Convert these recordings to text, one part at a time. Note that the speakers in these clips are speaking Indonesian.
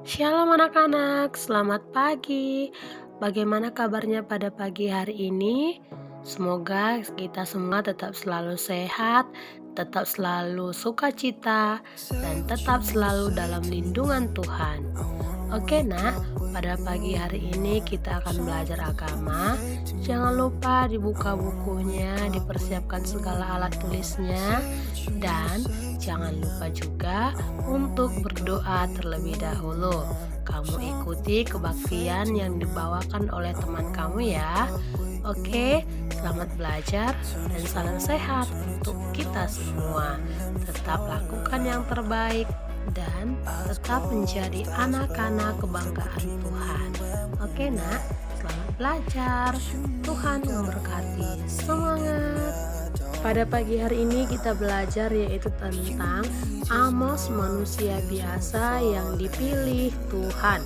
Shalom anak-anak, selamat pagi. Bagaimana kabarnya pada pagi hari ini? Semoga kita semua tetap selalu sehat, tetap selalu sukacita, dan tetap selalu dalam lindungan Tuhan. Oke nak, pada pagi hari ini kita akan belajar agama. Jangan lupa dibuka bukunya, dipersiapkan segala alat tulisnya, dan jangan lupa juga untuk berdoa terlebih dahulu. Kamu ikuti kebaktian yang dibawakan oleh teman kamu ya. Oke, selamat belajar dan salam sehat untuk kita semua. Tetap lakukan yang terbaik dan tetap menjadi anak-anak kebanggaan Tuhan. Oke nak, selamat belajar. Tuhan memberkati. Semangat. Pada pagi hari ini kita belajar yaitu tentang Amos, manusia biasa yang dipilih Tuhan.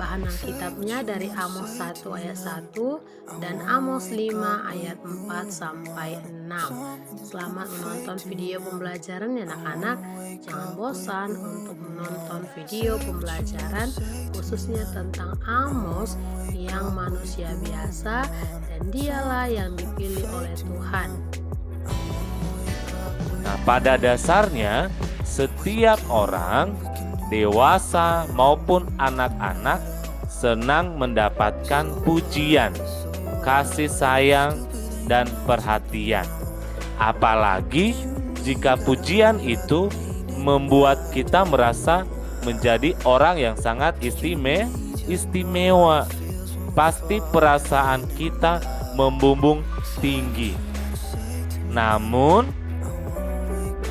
Bahan Alkitabnya dari Amos 1 ayat 1 dan Amos 5 ayat 4 sampai 6. Selamat menonton video pembelajaran ya anak-anak. Jangan bosan untuk menonton video pembelajaran khususnya tentang Amos yang manusia biasa dan dialah yang dipilih oleh Tuhan. Nah, pada dasarnya setiap orang, dewasa maupun anak-anak, senang mendapatkan pujian, kasih sayang, dan perhatian. Apalagi jika pujian itu membuat kita merasa menjadi orang yang sangat istimewa. Pasti perasaan kita membumbung tinggi. Namun,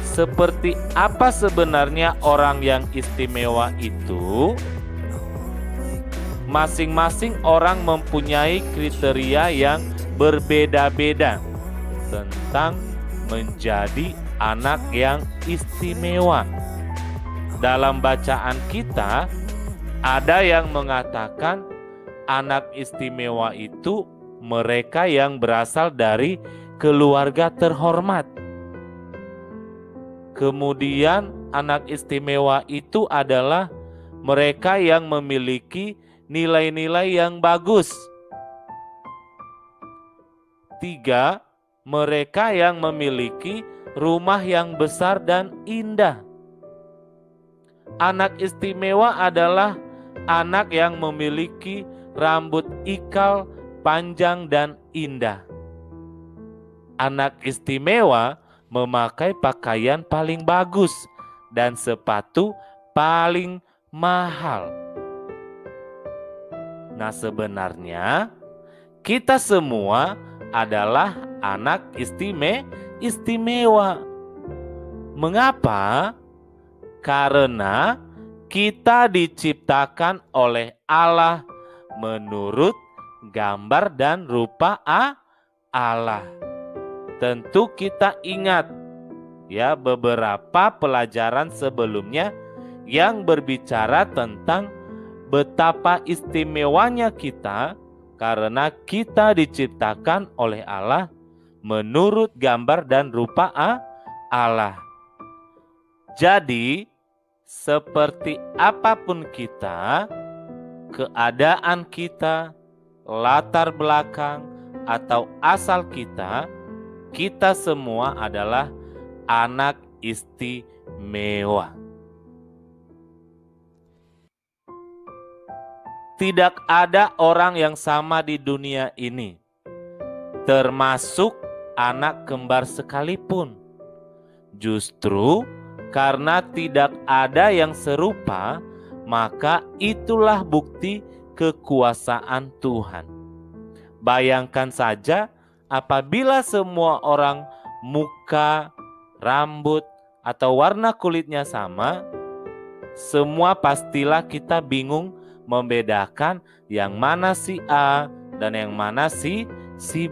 seperti apa sebenarnya orang yang istimewa itu? Masing-masing orang mempunyai kriteria yang berbeda-beda tentang menjadi anak yang istimewa. Dalam bacaan kita, ada yang mengatakan anak istimewa itu mereka yang berasal dari keluarga terhormat. Kemudian anak istimewa itu adalah mereka yang memiliki nilai-nilai yang bagus. 3, mereka yang memiliki rumah yang besar dan indah. Anak istimewa adalah anak yang memiliki rambut ikal panjang dan indah. Anak istimewa memakai pakaian paling bagus dan sepatu paling mahal. Nah, sebenarnya kita semua adalah anak istimewa. Mengapa? Karena kita diciptakan oleh Allah menurut gambar dan rupa Allah. Tentu kita ingat ya beberapa pelajaran sebelumnya yang berbicara tentang betapa istimewanya kita karena kita diciptakan oleh Allah menurut gambar dan rupa Allah. Jadi, seperti apapun kita, keadaan kita, latar belakang atau asal kita semua adalah anak istimewa. Tidak ada orang yang sama di dunia ini, termasuk anak kembar sekalipun. Justru karena tidak ada yang serupa, maka itulah bukti kekuasaan Tuhan. Bayangkan saja apabila semua orang muka, rambut, atau warna kulitnya sama, semua pastilah kita bingung membedakan yang mana si A dan yang mana si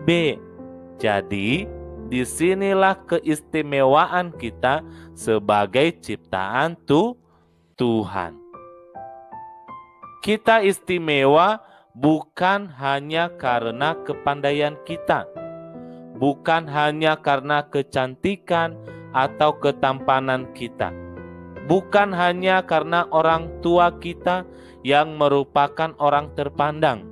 B. Jadi, disinilah keistimewaan kita sebagai ciptaan Tuhan. Kita istimewa bukan hanya karena kepandaian kita, bukan hanya karena kecantikan atau ketampanan kita, bukan hanya karena orang tua kita yang merupakan orang terpandang,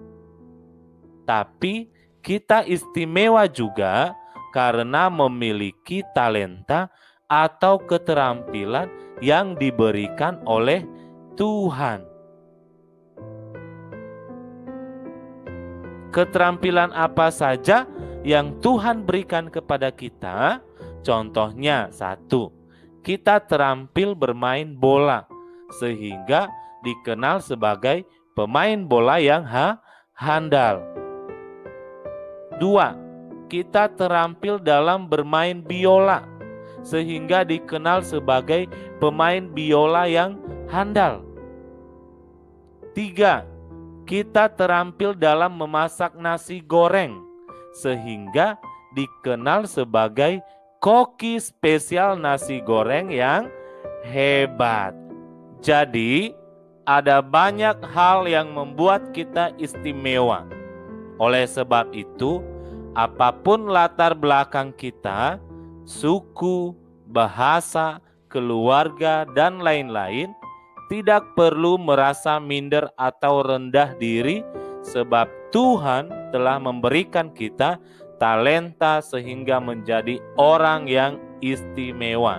tapi kita istimewa juga karena memiliki talenta atau keterampilan yang diberikan oleh Tuhan. Keterampilan apa saja yang Tuhan berikan kepada kita? Contohnya, 1, kita terampil bermain bola sehingga dikenal sebagai pemain bola yang handal. 2, kita terampil dalam bermain biola sehingga dikenal sebagai pemain biola yang handal. 3, kita terampil dalam memasak nasi goreng sehingga dikenal sebagai koki spesial nasi goreng yang hebat. Jadi, ada banyak hal yang membuat kita istimewa. Oleh sebab itu, apapun latar belakang kita, suku, bahasa, keluarga, dan lain-lain, tidak perlu merasa minder atau rendah diri sebab Tuhan telah memberikan kita talenta sehingga menjadi orang yang istimewa.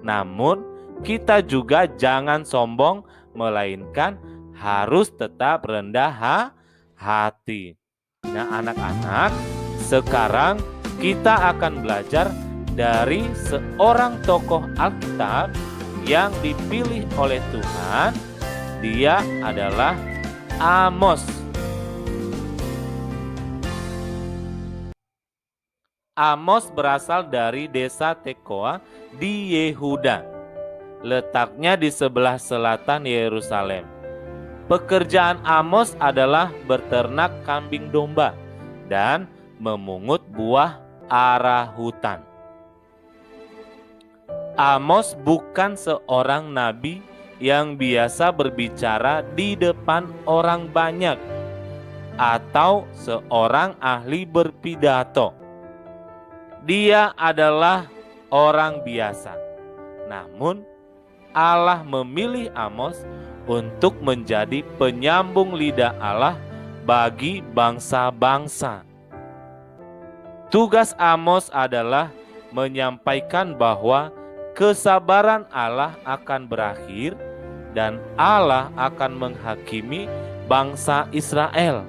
Namun, kita juga jangan sombong, melainkan harus tetap rendah hati. Nah, anak-anak, sekarang kita akan belajar dari seorang tokoh Alkitab yang dipilih oleh Tuhan. Dia adalah Amos. Amos berasal dari desa Tekoa di Yehuda. Letaknya di sebelah selatan Yerusalem. Pekerjaan Amos adalah beternak kambing domba dan memungut buah ara hutan. Amos bukan seorang nabi yang biasa berbicara di depan orang banyak atau seorang ahli berpidato. Dia adalah orang biasa. Namun, Allah memilih Amos untuk menjadi penyambung lidah Allah bagi bangsa-bangsa. Tugas Amos adalah menyampaikan bahwa kesabaran Allah akan berakhir dan Allah akan menghakimi bangsa Israel.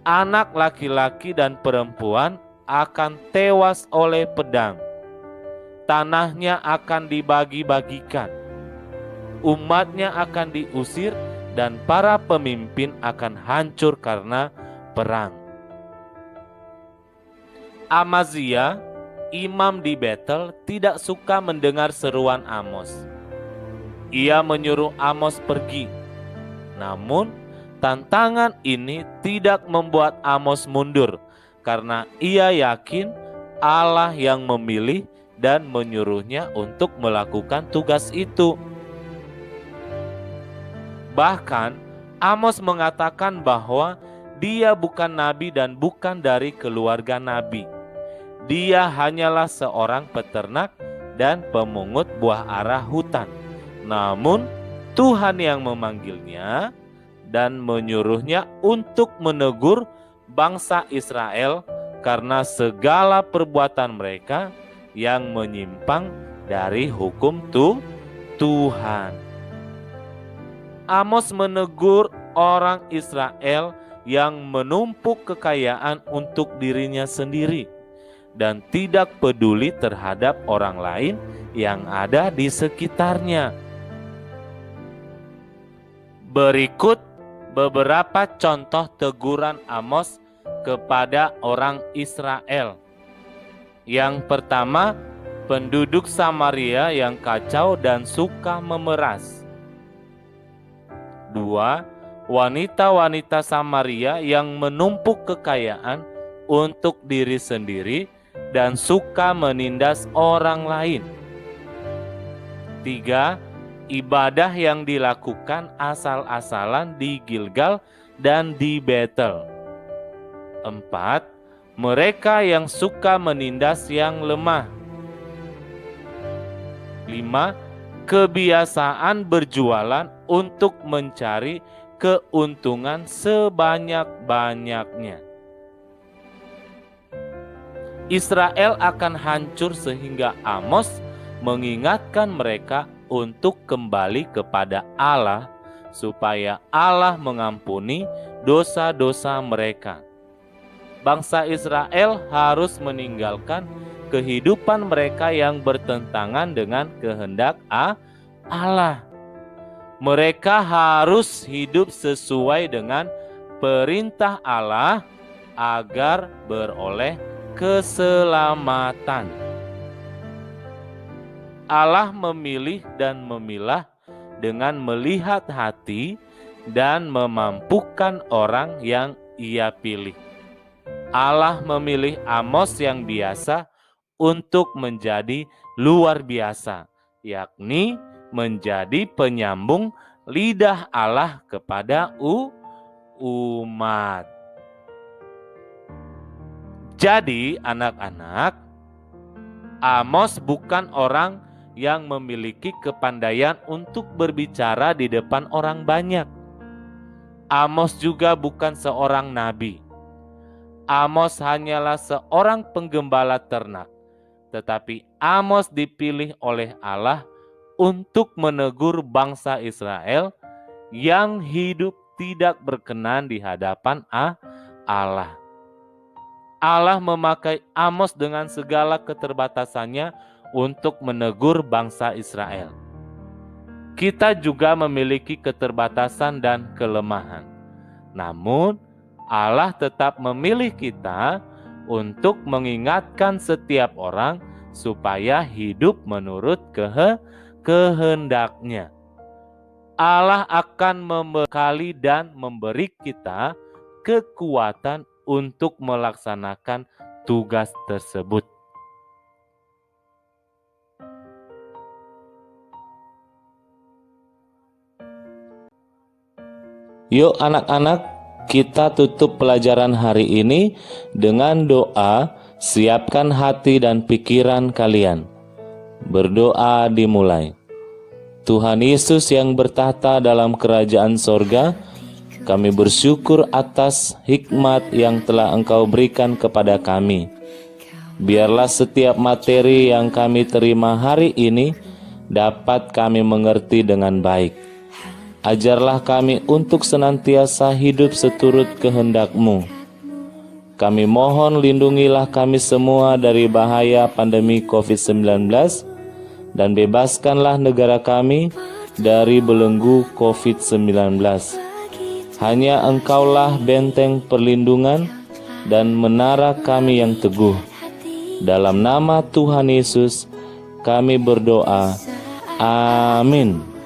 Anak laki-laki dan perempuan akan tewas oleh pedang. Tanahnya akan dibagi-bagikan. Umatnya akan diusir dan para pemimpin akan hancur karena perang. Amazia, imam di Betel, tidak suka mendengar seruan Amos. Ia menyuruh Amos pergi. Namun, tantangan ini tidak membuat Amos mundur, karena ia yakin Allah yang memilih dan menyuruhnya untuk melakukan tugas itu. Bahkan, Amos mengatakan bahwa dia bukan nabi dan bukan dari keluarga nabi. Dia hanyalah seorang peternak dan pemungut buah ara hutan. Namun, Tuhan yang memanggilnya dan menyuruhnya untuk menegur bangsa Israel karena segala perbuatan mereka yang menyimpang dari hukum Tuhan. Amos menegur orang Israel yang menumpuk kekayaan untuk dirinya sendiri dan tidak peduli terhadap orang lain yang ada di sekitarnya. Berikut beberapa contoh teguran Amos kepada orang Israel. Yang pertama, penduduk Samaria yang kacau dan suka memeras. 2, wanita-wanita Samaria yang menumpuk kekayaan untuk diri sendiri dan suka menindas orang lain. 3, ibadah yang dilakukan asal-asalan di Gilgal dan di Betel. 4, mereka yang suka menindas yang lemah. 5, kebiasaan berjualan untuk mencari keuntungan sebanyak-banyaknya. Israel akan hancur sehingga Amos mengingatkan mereka untuk kembali kepada Allah supaya Allah mengampuni dosa-dosa mereka. Bangsa Israel harus meninggalkan kehidupan mereka yang bertentangan dengan kehendak Allah. Mereka harus hidup sesuai dengan perintah Allah agar beroleh keselamatan. Allah memilih dan memilah dengan melihat hati dan memampukan orang yang Ia pilih. Allah memilih Amos yang biasa untuk menjadi luar biasa, yakni menjadi penyambung lidah Allah kepada umat. Jadi anak-anak, Amos bukan orang yang memiliki kepandaian untuk berbicara di depan orang banyak. Amos juga bukan seorang nabi. Amos hanyalah seorang penggembala ternak. Tetapi Amos dipilih oleh Allah untuk menegur bangsa Israel yang hidup tidak berkenan di hadapan Allah. Allah memakai Amos dengan segala keterbatasannya untuk menegur bangsa Israel. Kita juga memiliki keterbatasan dan kelemahan. Namun, Allah tetap memilih kita untuk mengingatkan setiap orang supaya hidup menurut kehendak-Nya. Allah akan membekali dan memberi kita kekuatan untuk melaksanakan tugas tersebut. Yuk anak-anak, kita tutup pelajaran hari ini dengan doa. Siapkan hati dan pikiran kalian. Berdoa dimulai. Tuhan Yesus yang bertahta dalam kerajaan sorga, kami bersyukur atas hikmat yang telah Engkau berikan kepada kami. Biarlah setiap materi yang kami terima hari ini dapat kami mengerti dengan baik. Ajarlah kami untuk senantiasa hidup seturut kehendak-Mu. Kami mohon lindungilah kami semua dari bahaya pandemi COVID-19 dan bebaskanlah negara kami dari belenggu COVID-19. Hanya Engkaulah benteng perlindungan dan menara kami yang teguh. Dalam nama Tuhan Yesus kami berdoa. Amin.